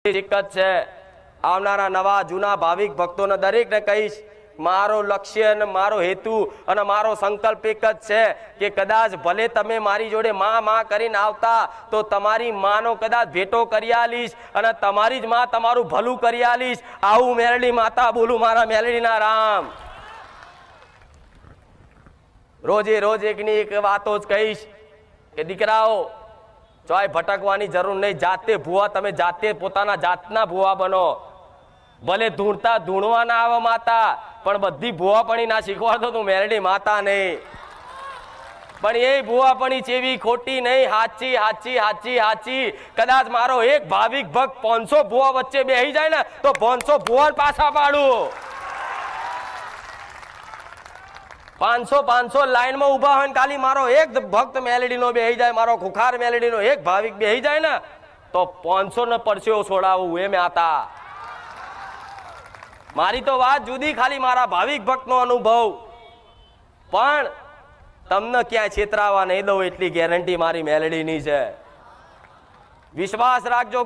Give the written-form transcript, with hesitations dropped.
એક જ છે આવનારા નવા જૂના ભાવિક ભક્તોને દરેકને કહીશ મારો લક્ષ્ય અને મારો હેતુ અને મારો સંકલ્પ એક જ છે કે કદાચ ભલે તમે મારી જોડે માં કરીને આવતા તો તમારી માનો કદાચ ભેટો કરી આલીશ અને તમારી જ માં તમારું ભલું કરી આલીશ। આવું મેલડી માતા બોલું મારા મેલડીના રામ। રોજે રોજ એકની એક વાતો જ કહીશ કે દીકરાઓ ચોય ભટકવાની જરૂર નહીં, જાતે ભૂવા તમે જાતે પોતાના જાતના ભૂવા બનો। ભલે ધૂણતા ધૂણવા ના આવે માતા પણ બધી ભૂવાપણી ના શીખવાડતો તું મેલડી માતા નહીં, પણ એ ભૂવાપણી ચેવી ખોટી નહીં, હાચી હાચી હાચી હાચી। કદાચ મારો એક ભાવિક ભક્ત 500 ભૂવા વચ્ચે બેહી જાય ને તો 500 ભૂવા પાછા પાડું। 500 લાઈન માં ઉભા હોય ખાલી મારો એક ભક્ત મેલડી નો બેહી જાય, મારો ખુખાર મેલડી નો એક ભાવિક બેહી જાય ને તો 500 ને પરસેવો છોડાવું એ માતા। મારી તો વાત જુદી, ખાલી મારા ભાવિક ભક્ત નો અનુભવ, પણ તમને ક્યાં છેતરાવા નહીં દઉં એટલી ગેરંટી મારી મેલડી ની છે। વિશ્વાસ રાખજો।